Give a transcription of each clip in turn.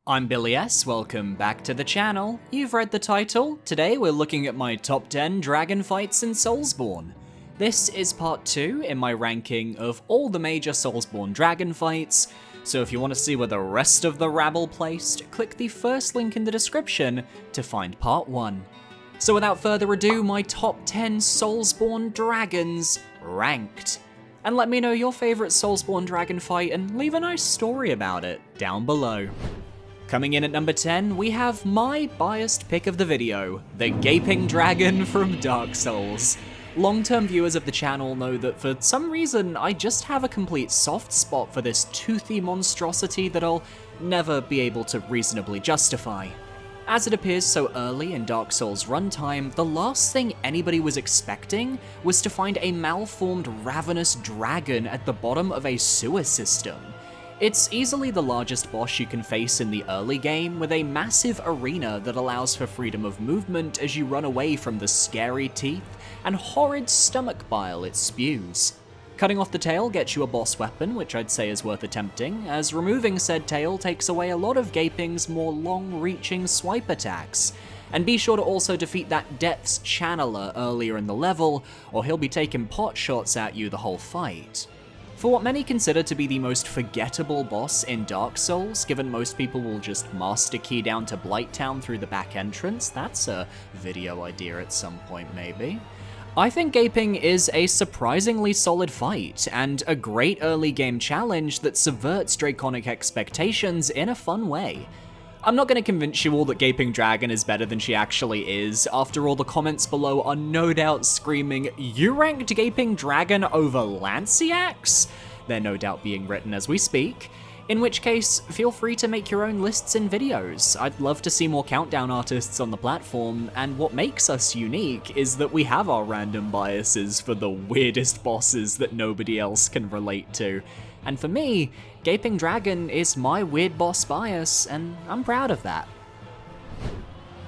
I'm Billy S, welcome back to the channel. You've read the title. Today we're looking at my top 10 dragon fights in Soulsborne. This is part 2 in my ranking of all the major Soulsborne dragon fights, so if you want to see where the rest of the rabble placed, click the first link in the description to find part 1. So without further ado, my top 10 Soulsborne dragons ranked. And let me know your favourite Soulsborne dragon fight and leave a nice story about it down below. Coming in at number 10, we have my biased pick of the video, the Gaping Dragon from Dark Souls. Long-term viewers of the channel know that for some reason, I just have a complete soft spot for this toothy monstrosity that I'll never be able to reasonably justify. As it appears so early in Dark Souls runtime, the last thing anybody was expecting was to find a malformed ravenous dragon at the bottom of a sewer system. It's easily the largest boss you can face in the early game, with a massive arena that allows for freedom of movement as you run away from the scary teeth and horrid stomach bile it spews. Cutting off the tail gets you a boss weapon, which I'd say is worth attempting, as removing said tail takes away a lot of Gaping's more long-reaching swipe attacks. And be sure to also defeat that Depths Channeler earlier in the level, or he'll be taking pot shots at you the whole fight. For what many consider to be the most forgettable boss in Dark Souls, given most people will just master key down to Blighttown through the back entrance, that's a video idea at some point maybe. I think Gaping is a surprisingly solid fight, and a great early game challenge that subverts draconic expectations in a fun way. I'm not going to convince you all that Gaping Dragon is better than she actually is. After all, the comments below are no doubt screaming, "You ranked Gaping Dragon over Lanciax?" They're no doubt being written as we speak. In which case, feel free to make your own lists and videos. I'd love to see more countdown artists on the platform, and what makes us unique is that we have our random biases for the weirdest bosses that nobody else can relate to. And for me, Gaping Dragon is my weird boss bias, and I'm proud of that.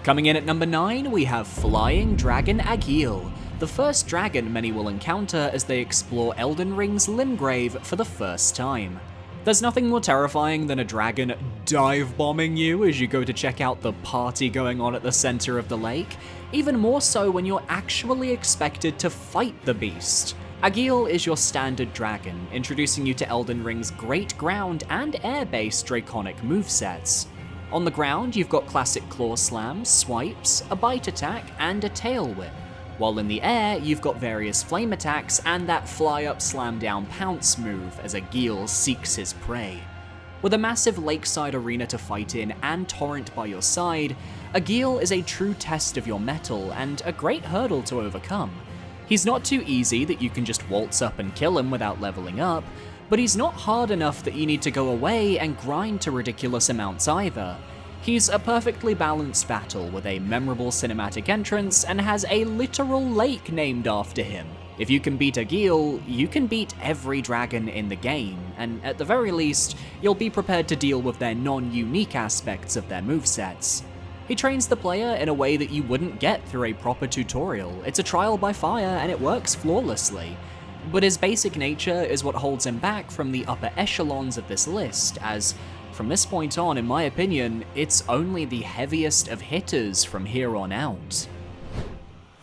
Coming in at number 9, we have Flying Dragon Agil, the first dragon many will encounter as they explore Elden Ring's Limgrave for the first time. There's nothing more terrifying than a dragon dive-bombing you as you go to check out the party going on at the center of the lake, even more so when you're actually expected to fight the beast. Agil is your standard dragon, introducing you to Elden Ring's great ground and air-based draconic movesets. On the ground, you've got classic claw slams, swipes, a bite attack, and a tail whip. While in the air, you've got various flame attacks and that fly-up slam-down pounce move as Agil seeks his prey. With a massive lakeside arena to fight in and torrent by your side, Agil is a true test of your mettle and a great hurdle to overcome. He's not too easy that you can just waltz up and kill him without leveling up, but he's not hard enough that you need to go away and grind to ridiculous amounts either. He's a perfectly balanced battle with a memorable cinematic entrance and has a literal lake named after him. If you can beat Agil, you can beat every dragon in the game, and at the very least, you'll be prepared to deal with their non-unique aspects of their movesets. He trains the player in a way that you wouldn't get through a proper tutorial. It's a trial by fire and it works flawlessly. But his basic nature is what holds him back from the upper echelons of this list, as from this point on, in my opinion, it's only the heaviest of hitters from here on out.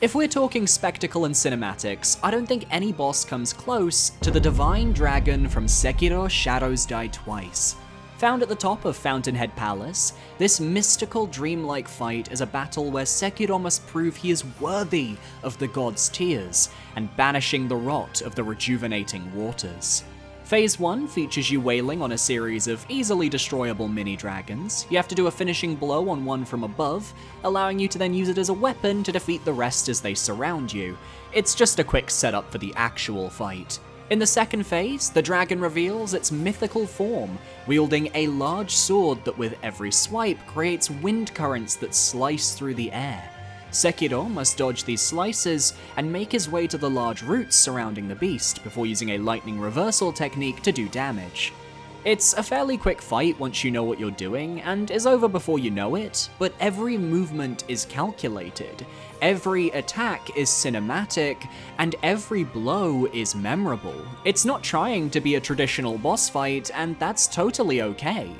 If we're talking spectacle and cinematics, I don't think any boss comes close to the Divine Dragon from Sekiro: Shadows Die Twice. Found at the top of Fountainhead Palace, this mystical dreamlike fight is a battle where Sekiro must prove he is worthy of the god's tears and banishing the rot of the rejuvenating waters. Phase 1 features you wailing on a series of easily destroyable mini-dragons. You have to do a finishing blow on one from above, allowing you to then use it as a weapon to defeat the rest as they surround you. It's just a quick setup for the actual fight. In the second phase, the dragon reveals its mythical form, wielding a large sword that with every swipe creates wind currents that slice through the air. Sekiro must dodge these slices and make his way to the large roots surrounding the beast before using a lightning reversal technique to do damage. It's a fairly quick fight once you know what you're doing, and is over before you know it, but every movement is calculated, every attack is cinematic, and every blow is memorable. It's not trying to be a traditional boss fight, and that's totally okay.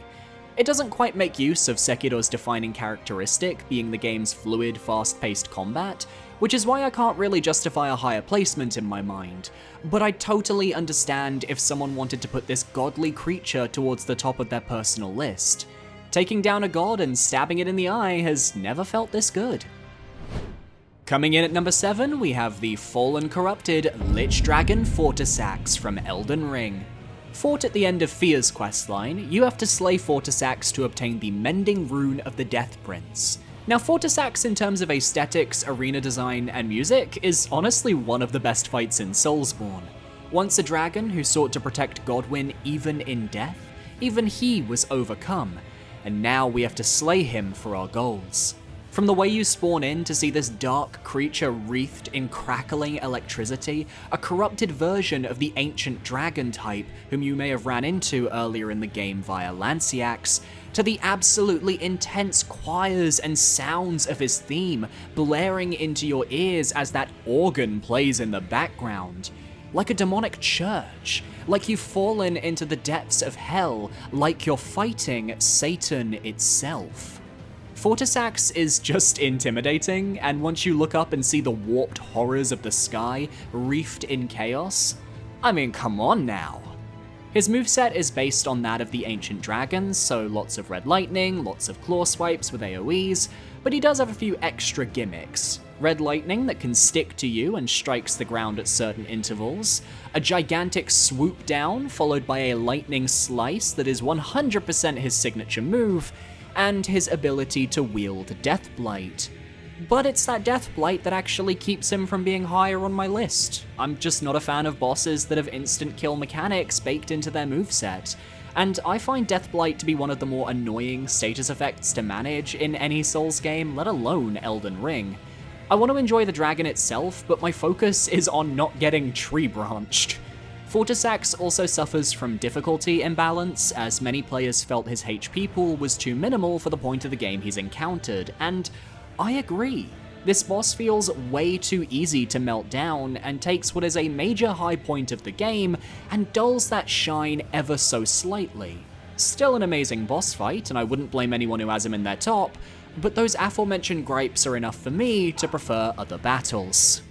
It doesn't quite make use of Sekiro's defining characteristic being the game's fluid, fast-paced combat, which is why I can't really justify a higher placement in my mind, but I totally understand if someone wanted to put this godly creature towards the top of their personal list. Taking down a god and stabbing it in the eye has never felt this good. Coming in at number 7, we have the fallen corrupted Lich Dragon Fortisax from Elden Ring. Fought at the end of Fia's questline, you have to slay Fortisax to obtain the Mending Rune of the Death Prince. Now Fortisax in terms of aesthetics, arena design, and music is honestly one of the best fights in Soulsborne. Once a dragon who sought to protect Godwyn even in death, even he was overcome, and now we have to slay him for our goals. From the way you spawn in to see this dark creature wreathed in crackling electricity, a corrupted version of the ancient dragon type whom you may have ran into earlier in the game via Lanciax, to the absolutely intense choirs and sounds of his theme blaring into your ears as that organ plays in the background. Like a demonic church, like you've fallen into the depths of hell, like you're fighting Satan itself. Fortisax is just intimidating, and once you look up and see the warped horrors of the sky reefed in chaos, I mean, come on now. His moveset is based on that of the ancient dragons, so lots of red lightning, lots of claw swipes with AoEs, but he does have a few extra gimmicks. Red lightning that can stick to you and strikes the ground at certain intervals, a gigantic swoop down followed by a lightning slice that is 100% his signature move, and his ability to wield Deathblight. But it's that Deathblight that actually keeps him from being higher on my list. I'm just not a fan of bosses that have instant kill mechanics baked into their moveset, and I find Deathblight to be one of the more annoying status effects to manage in any Souls game, let alone Elden Ring. I want to enjoy the dragon itself, but my focus is on not getting tree branched. Fortisax also suffers from difficulty imbalance, as many players felt his HP pool was too minimal for the point of the game he's encountered, and I agree. This boss feels way too easy to melt down and takes what is a major high point of the game and dulls that shine ever so slightly. Still an amazing boss fight, and I wouldn't blame anyone who has him in their top, but those aforementioned gripes are enough for me to prefer other battles.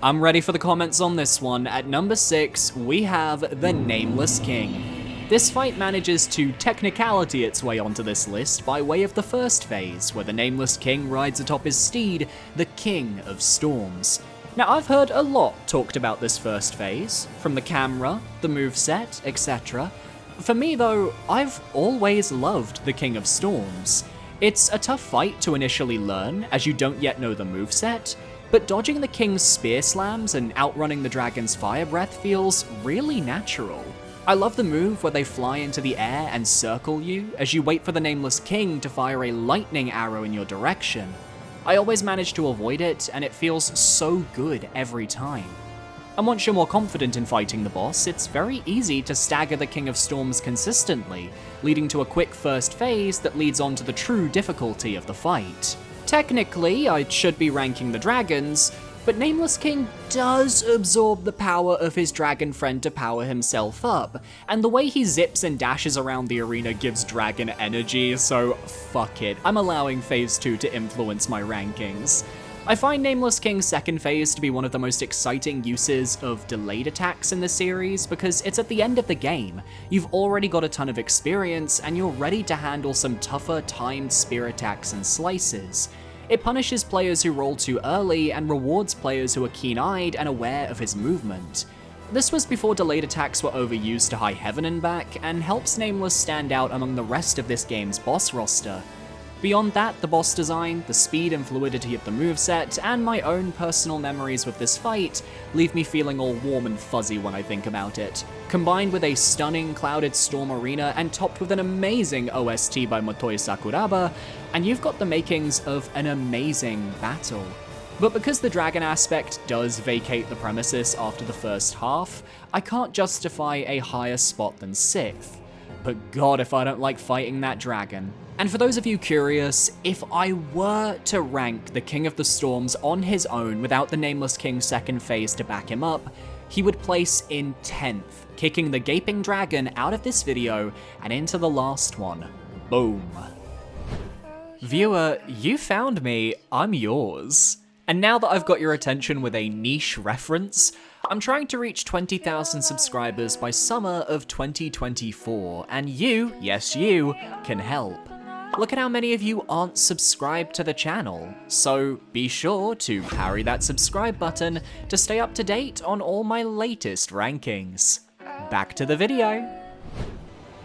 I'm ready for the comments on this one. At number 6, we have the Nameless King. This fight manages to technicality its way onto this list by way of the first phase, where the Nameless King rides atop his steed, the King of Storms. Now I've heard a lot talked about this first phase, from the camera, the moveset, etc. For me though, I've always loved the King of Storms. It's a tough fight to initially learn, as you don't yet know the moveset, but dodging the King's spear slams and outrunning the dragon's fire breath feels really natural. I love the move where they fly into the air and circle you as you wait for the Nameless King to fire a lightning arrow in your direction. I always manage to avoid it, and it feels so good every time. And once you're more confident in fighting the boss, it's very easy to stagger the King of Storms consistently, leading to a quick first phase that leads on to the true difficulty of the fight. Technically, I should be ranking the dragons, but Nameless King does absorb the power of his dragon friend to power himself up, and the way he zips and dashes around the arena gives dragon energy, so fuck it, I'm allowing Phase 2 to influence my rankings. I find Nameless King's second phase to be one of the most exciting uses of delayed attacks in the series because it's at the end of the game. You've already got a ton of experience and you're ready to handle some tougher timed spear attacks and slices. It punishes players who roll too early and rewards players who are keen-eyed and aware of his movement. This was before delayed attacks were overused to high heaven and back, and helps Nameless stand out among the rest of this game's boss roster. Beyond that, the boss design, the speed and fluidity of the moveset, and my own personal memories with this fight leave me feeling all warm and fuzzy when I think about it. Combined with a stunning Clouded Storm arena and topped with an amazing OST by Motoi Sakuraba, and you've got the makings of an amazing battle. But because the dragon aspect does vacate the premises after the first half, I can't justify a higher spot than 6th. But god if I don't like fighting that dragon. And for those of you curious, if I were to rank the King of the Storms on his own without the Nameless King's second phase to back him up, he would place in 10th, kicking the gaping dragon out of this video and into the last one. Boom. Viewer, you found me, I'm yours. And now that I've got your attention with a niche reference, I'm trying to reach 20,000 subscribers by summer of 2024, and you, yes you, can help. Look at how many of you aren't subscribed to the channel, so be sure to parry that subscribe button to stay up to date on all my latest rankings. Back to the video.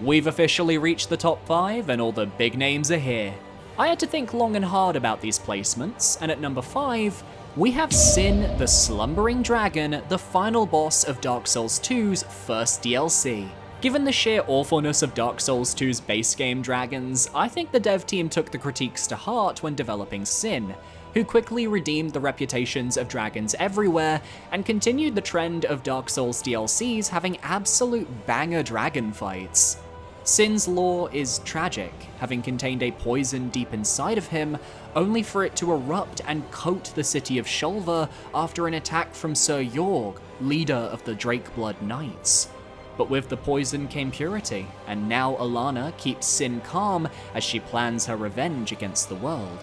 We've officially reached the top 5 and all the big names are here. I had to think long and hard about these placements, and at number 5, we have Sin, the Slumbering Dragon, the final boss of Dark Souls 2's first DLC. Given the sheer awfulness of Dark Souls 2's base game dragons, I think the dev team took the critiques to heart when developing Sin, who quickly redeemed the reputations of dragons everywhere and continued the trend of Dark Souls DLCs having absolute banger dragon fights. Sin's lore is tragic, having contained a poison deep inside of him, only for it to erupt and coat the city of Shulver after an attack from Sir Yorg, leader of the Drakeblood Knights. But with the poison came purity, and now Alana keeps Sin calm as she plans her revenge against the world.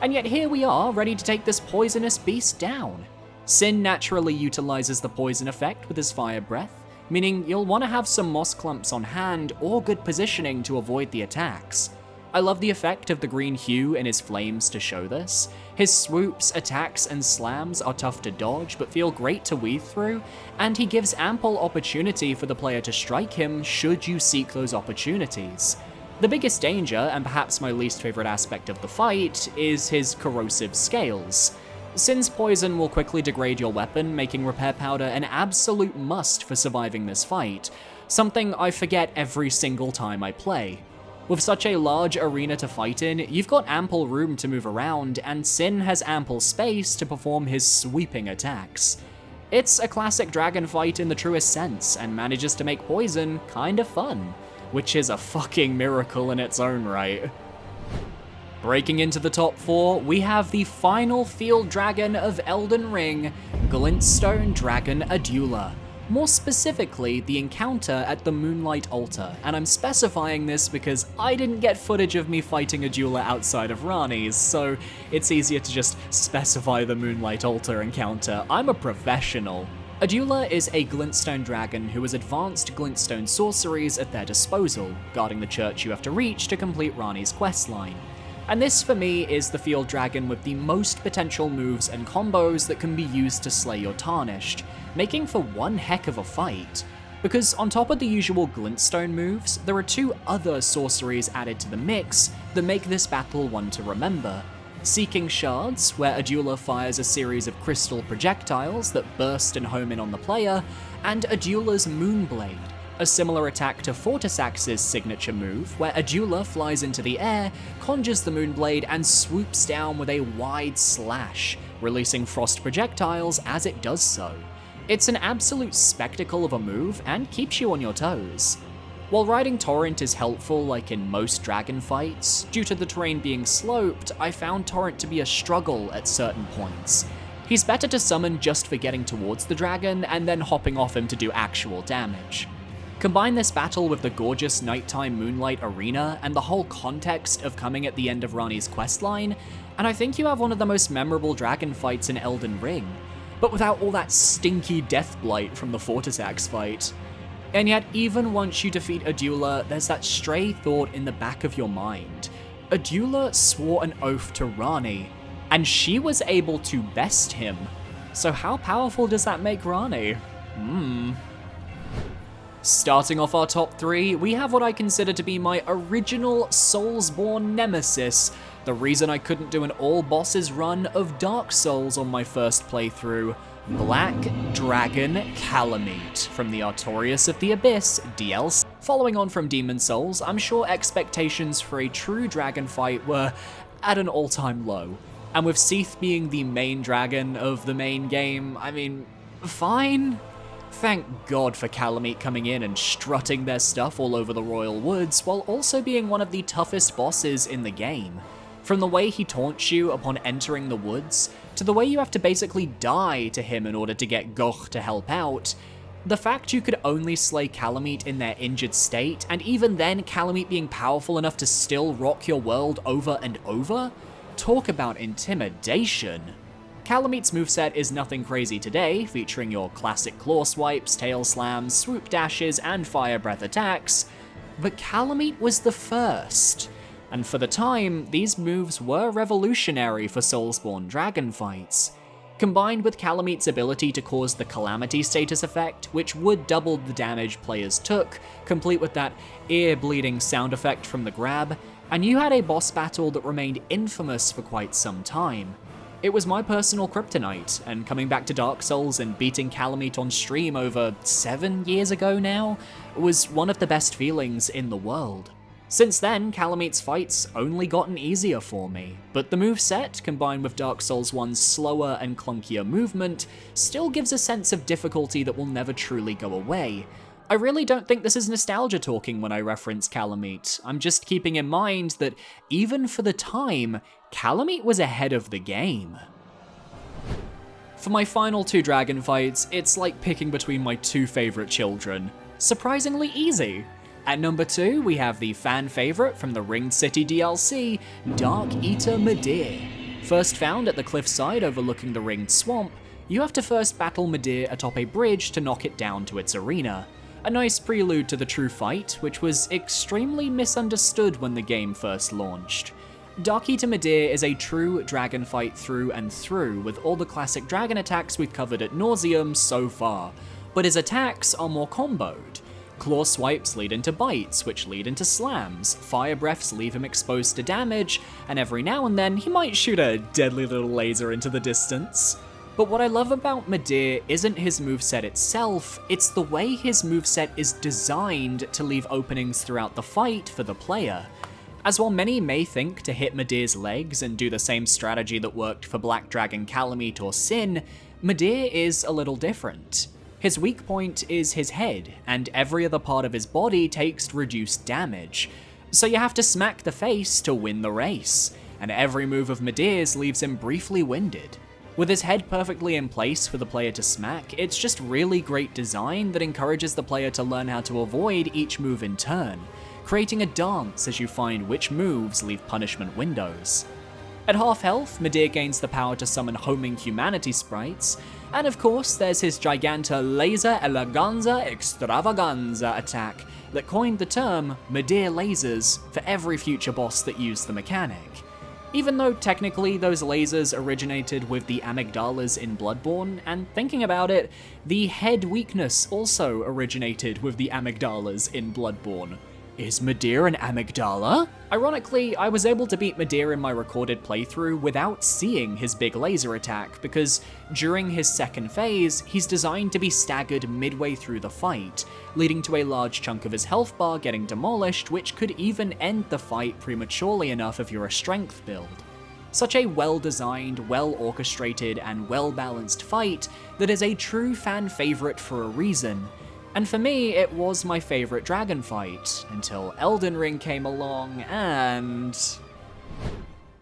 And yet here we are, ready to take this poisonous beast down. Sin naturally utilizes the poison effect with his fire breath, meaning you'll want to have some moss clumps on hand or good positioning to avoid the attacks. I love the effect of the green hue in his flames to show this. His swoops, attacks, and slams are tough to dodge but feel great to weave through, and he gives ample opportunity for the player to strike him should you seek those opportunities. The biggest danger, and perhaps my least favorite aspect of the fight, is his corrosive scales. Sin's poison will quickly degrade your weapon, making repair powder an absolute must for surviving this fight, something I forget every single time I play. With such a large arena to fight in, you've got ample room to move around, and Sin has ample space to perform his sweeping attacks. It's a classic dragon fight in the truest sense, and manages to make poison kinda fun, which is a fucking miracle in its own right. Breaking into the top 4, we have the final field dragon of Elden Ring, Glintstone Dragon Adula. More specifically, the encounter at the Moonlight Altar, and I'm specifying this because I didn't get footage of me fighting Adula outside of Rani's, so it's easier to just specify the Moonlight Altar encounter. I'm a professional. Adula is a glintstone dragon who has advanced glintstone sorceries at their disposal, guarding the church you have to reach to complete Rani's questline. And this, for me, is the field dragon with the most potential moves and combos that can be used to slay your Tarnished, making for one heck of a fight. Because on top of the usual glintstone moves, there are 2 other sorceries added to the mix that make this battle one to remember. Seeking Shards, where Adula fires a series of crystal projectiles that burst and home in on the player, and Adula's Moonblade, a similar attack to Fortisax's signature move, where Adula flies into the air, conjures the Moonblade, and swoops down with a wide slash, releasing frost projectiles as it does so. It's an absolute spectacle of a move, and keeps you on your toes. While riding Torrent is helpful like in most dragon fights, due to the terrain being sloped, I found Torrent to be a struggle at certain points. He's better to summon just for getting towards the dragon, and then hopping off him to do actual damage. Combine this battle with the gorgeous nighttime moonlight arena and the whole context of coming at the end of Rani's questline, and I think you have one of the most memorable dragon fights in Elden Ring, but without all that stinky death blight from the Fortisax fight. And yet, even once you defeat Adula, there's that stray thought in the back of your mind. Adula swore an oath to Rani, and she was able to best him. So how powerful does that make Rani? Starting off our top 3, we have what I consider to be my original Soulsborne nemesis, the reason I couldn't do an all bosses run of Dark Souls on my first playthrough, Black Dragon Calamite from the Artorias of the Abyss DLC. Following on from Demon Souls, I'm sure expectations for a true dragon fight were at an all-time low. And with Seath being the main dragon of the main game, I mean, fine. Thank God for Calamite coming in and strutting their stuff all over the Royal Woods, while also being one of the toughest bosses in the game. From the way he taunts you upon entering the woods, to the way you have to basically die to him in order to get Goch to help out, the fact you could only slay Kalameet in their injured state, and even then Kalameet being powerful enough to still rock your world over and over? Talk about intimidation. Kalameet's moveset is nothing crazy today, featuring your classic claw swipes, tail slams, swoop dashes, and fire breath attacks, but Kalameet was the first. And for the time, these moves were revolutionary for Soulsborne dragon fights. Combined with Kalameet's ability to cause the Calamity status effect, which would double the damage players took, complete with that ear-bleeding sound effect from the grab, and you had a boss battle that remained infamous for quite some time. It was my personal kryptonite, and coming back to Dark Souls and beating Kalameet on stream over 7 years ago now was one of the best feelings in the world. Since then, Kalameet's fights only gotten easier for me, but the moveset, combined with Dark Souls 1's slower and clunkier movement, still gives a sense of difficulty that will never truly go away. I really don't think this is nostalgia talking when I reference Kalameet. I'm just keeping in mind that even for the time, Kalameet was ahead of the game. For my final 2 dragon fights, it's like picking between my 2 favorite children. Surprisingly easy. At number 2, we have the fan favorite from the Ringed City DLC, Dark Eater Midir. First found at the cliffside overlooking the Ringed Swamp, you have to first battle Midir atop a bridge to knock it down to its arena. A nice prelude to the true fight, which was extremely misunderstood when the game first launched. Dark Eater Midir is a true dragon fight through and through, with all the classic dragon attacks we've covered ad nauseum so far, but his attacks are more comboed. Claw swipes lead into bites, which lead into slams, fire breaths leave him exposed to damage, and every now and then he might shoot a deadly little laser into the distance. But what I love about Midir isn't his moveset itself, it's the way his moveset is designed to leave openings throughout the fight for the player. As while many may think to hit Midir's legs and do the same strategy that worked for Black Dragon Kalameet or Sin, Midir is a little different. His weak point is his head, and every other part of his body takes reduced damage. So you have to smack the face to win the race, and every move of Midir's leaves him briefly winded. With his head perfectly in place for the player to smack, it's just really great design that encourages the player to learn how to avoid each move in turn, creating a dance as you find which moves leave punishment windows. At half health, Midir gains the power to summon homing humanity sprites, and of course there's his Giganta Laser Eleganza Extravaganza attack that coined the term Midir lasers for every future boss that used the mechanic. Even though technically those lasers originated with the amygdalas in Bloodborne, and thinking about it, the head weakness also originated with the amygdalas in Bloodborne. Is Midir an amygdala? Ironically, I was able to beat Midir in my recorded playthrough without seeing his big laser attack, because during his second phase, he's designed to be staggered midway through the fight, leading to a large chunk of his health bar getting demolished, which could even end the fight prematurely enough if you're a strength build. Such a well-designed, well-orchestrated, and well-balanced fight that is a true fan favorite for a reason. And for me, it was my favorite dragon fight, until Elden Ring came along and...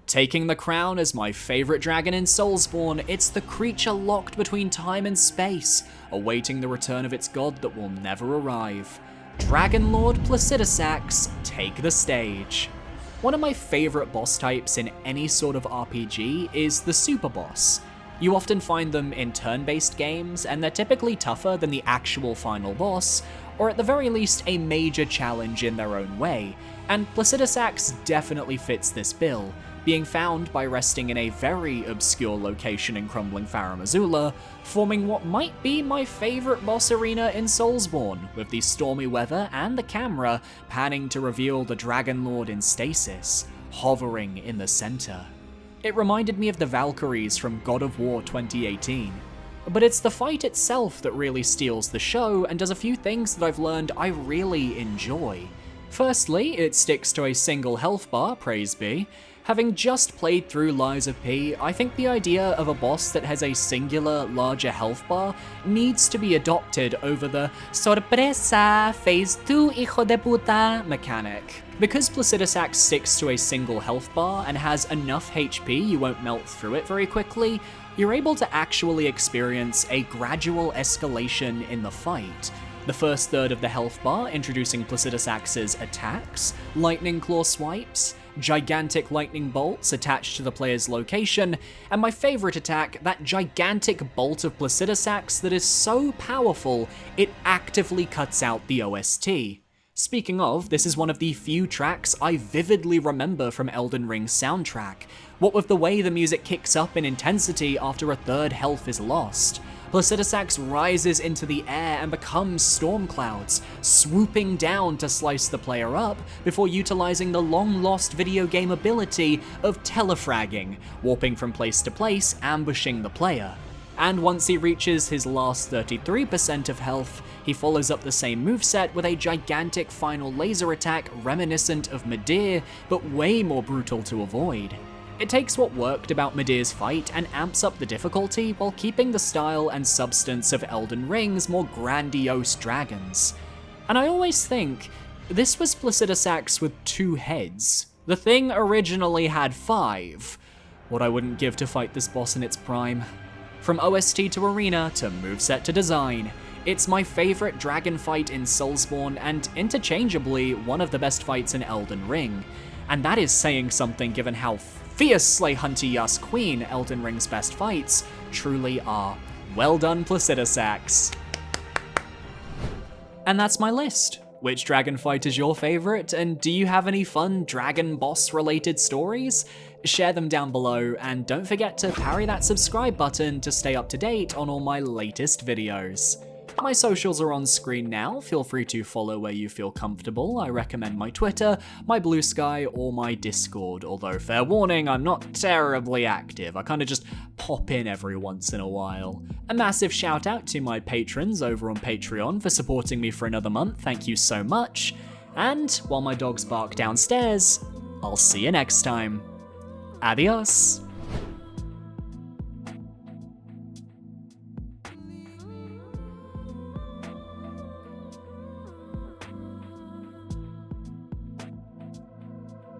Taking the crown as my favorite dragon in Soulsborne, it's the creature locked between time and space, awaiting the return of its god that will never arrive. Dragon Lord Placidusax, take the stage. One of my favorite boss types in any sort of RPG is the super boss. You often find them in turn-based games, and they're typically tougher than the actual final boss, or at the very least a major challenge in their own way, and Placidusax definitely fits this bill, being found by resting in a very obscure location in crumbling Farum Azula, forming what might be my favorite boss arena in Soulsborne, with the stormy weather and the camera panning to reveal the Dragon Lord in stasis, hovering in the center. It reminded me of the Valkyries from God of War 2018. But it's the fight itself that really steals the show and does a few things that I've learned I really enjoy. Firstly, it sticks to a single health bar, praise be. Having just played through Lies of P, I think the idea of a boss that has a singular, larger health bar needs to be adopted over the sorpresa, phase 2 hijo de puta mechanic. Because Placidusax sticks to a single health bar and has enough HP you won't melt through it very quickly, you're able to actually experience a gradual escalation in the fight. The first third of the health bar introducing Placidusax's attacks, lightning claw swipes, gigantic lightning bolts attached to the player's location, and my favourite attack, that gigantic bolt of Placidusax that is so powerful it actively cuts out the OST. Speaking of, this is one of the few tracks I vividly remember from Elden Ring's soundtrack, what with the way the music kicks up in intensity after a third health is lost. Placidusax rises into the air and becomes storm clouds, swooping down to slice the player up before utilizing the long-lost video game ability of telefragging, warping from place to place, ambushing the player. And once he reaches his last 33% of health, he follows up the same moveset with a gigantic final laser attack reminiscent of Midir, but way more brutal to avoid. It takes what worked about Midir's fight and amps up the difficulty while keeping the style and substance of Elden Ring's more grandiose dragons. And I always think, this was Placidusax with 2 heads. The thing originally had 5. What I wouldn't give to fight this boss in its prime. From OST to arena to moveset to design, it's my favourite dragon fight in Soulsborne and interchangeably one of the best fights in Elden Ring. And that is saying something given how fiercely hunty-yas queen Elden Ring's best fights truly are. Well done, Placidusax. And that's my list. Which dragon fight is your favourite, and do you have any fun dragon boss related stories? Share them down below, and don't forget to parry that subscribe button to stay up to date on all my latest videos. My socials are on screen now, feel free to follow where you feel comfortable. I recommend my Twitter, my Blue Sky, or my Discord, although fair warning, I'm not terribly active. I kinda just pop in every once in a while. A massive shout out to my patrons over on Patreon for supporting me for another month, thank you so much. And while my dogs bark downstairs, I'll see you next time. Adios.